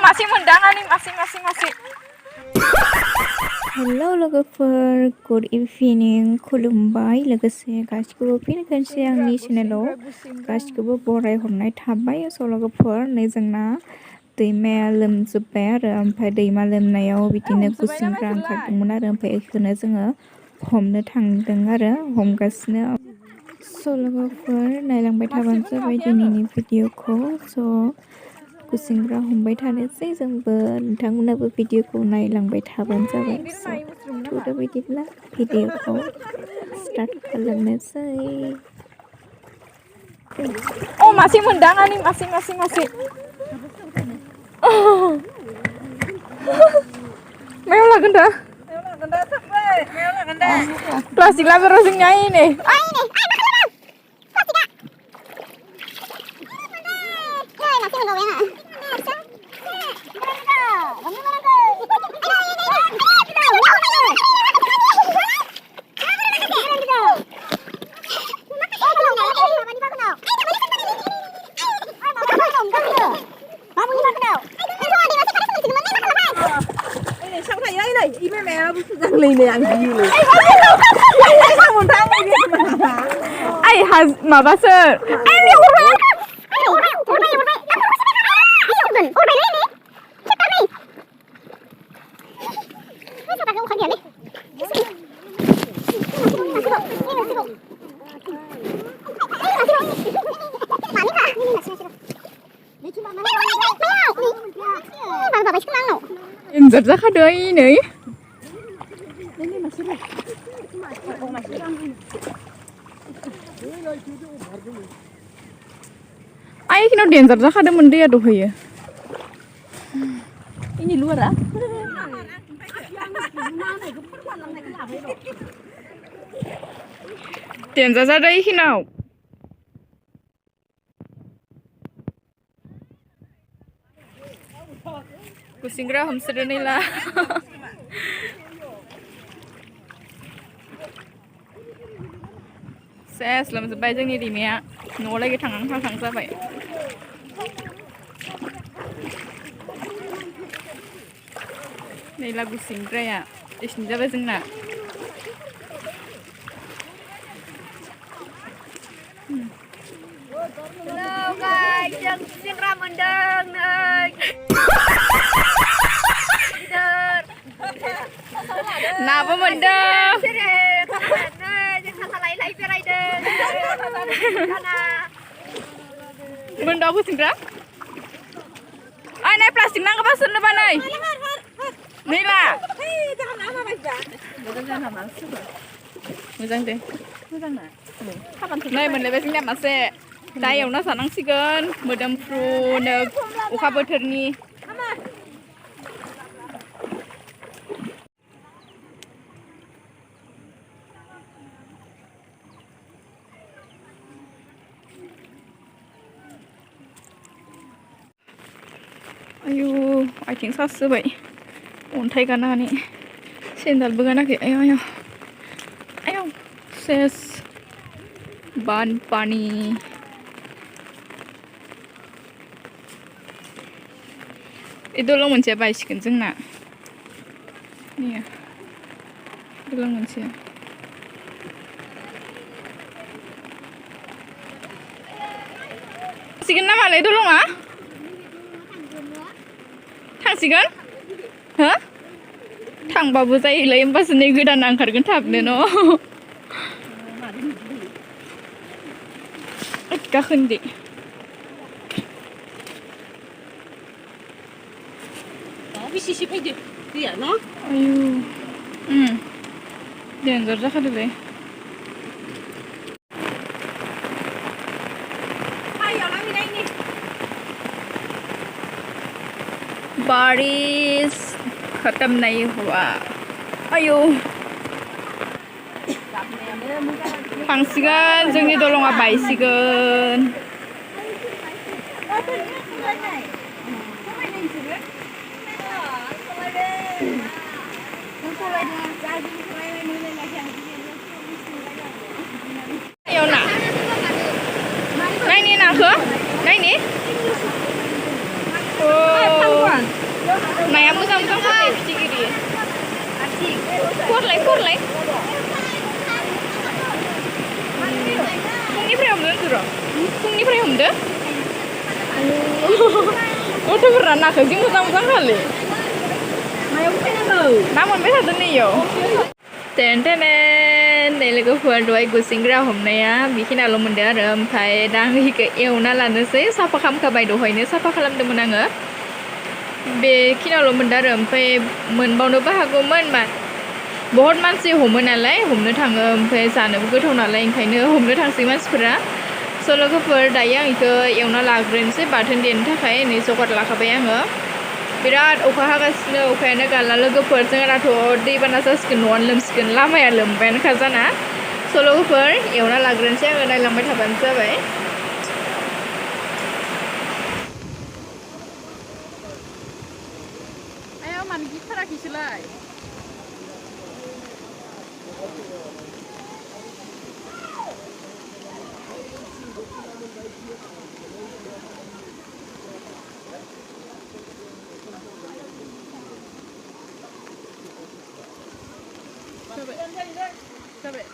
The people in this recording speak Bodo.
masih mendangan nih, masih. Hello Lwgwfwr, good evening, खुलुमबाय लोगोसे गासिबो फिन खनसे आंनि चेनेलाव गासिबो बरायहरनाय थाबाय Lwgwfwr नै जोंना दैमाया लोमजोब्बाय आरो ओमफ्राय दैमा लोमनायाव बिदिनो गुसिंग्रा ओंखारदोंमोन आरो ओमफ्राय बेखौनो जोङो हमनो थांदों आरो हमगासिनो Lwgwfwr नायलांबाय थाबानो जाबाय दिनैनि भिडिअखौ गुसिंग्रा हमबाय थानोसै जोंबो नोंथांमोनाबो भिडिअखौ नायलांबाय थाबानो जाबाय थुदो बिदिब्ला भिडिअखौ स्टार्ट खालामनोसै Oh masih mendangan nih, masih. Meo lah ganda. Plastik lah berosingnya ini. Mabasır. Injak zakada ini. Ay kino danger zakadamon dia dahaya. Ini luar ah? Danger zakada kino. Gusingra homsede lah. Ses Lwgwfwr जोंनि दैमाया न'आव लागै थांहां जाबाय नै गुसिंग्राया एसिनि जाबाय जोंना Hello guys, जों गुसिंग्रा मोनदों नै नाबो मोनदों Benda apa sih, Dra? Ay, naik plastik nang apa sih lepas naik? Nih lah. Jangan lama baca. Jangan lama sih. Mujang deh. Mujang na. Naik menlepas ini masih. Daya udah sanang sih kan. Medam fru nek uka boterni. Ayo, आथिं सासोबाय अन्थाइ गानानै सेन्देलबो गानाखै आयौ सेस बानपानि बे दलं मोनसेया बायसिगोन जोंना निया दलं मोनसेया सिगोन नामालाय दलङा थांसिगोन हो थांबाबो जायोलाय होमबासो नै गोदान ओंखारगोन थाबनो न' गाखोनदि बेसेसो फैदो दैया न' आयु देन्जार जाखादोलै बारिश खत्म नहीं हुआ आयौ थांसिगोन जोंनि दलङा बायसिगोन आयौ ना नायनि नाखौ नायनि Maya moजां मोजां फानो फिथिख्रि खरलाय फुंनिफ्राय हमदो र' फुंनिफ्राय हमदो गथ'फोरा नाखौ जि मोजां खालै मायाव फैनांगौ ना मोनबाय थादों नैयाव टेन नै लोगोफोर दहाय गुसिंग्रा हमनाया बेखिनियाल' मोनदों आरो ओमफ्राय दा आं बेखौ एवना लानोसै साफा खालामखाबाय दहायनो साफा खालामदोंमोन आङो बेखिनियावल' मोनदों आरो ओमफ्राय मोनबावनोबो हागौमोन बहुत मानसि हमो नालाय हमनो थाङो ओमफ्राय जानोबो गोथाव नालाय ओंखायनो हमनो थांसै मानसिफोरा स' लोगोफोर दायो आं बेखौ एवना लाग्रोनोसै बाथोन देनो थाखाय नै जगार लाखाबाय आङो बिराद अखा हागासिनो अखायानो गाला लोगोफोर जोंनाथ' दैबाना जासिगोन न'आनो लोमसिगोन लामाया लोमबायानोखा जाना स' लोगोफोर एवना लाग्रोनोसै आङो नायलांबाय थाबानो जाबाय आया मानो गिथाराखैसोलाय जाबाय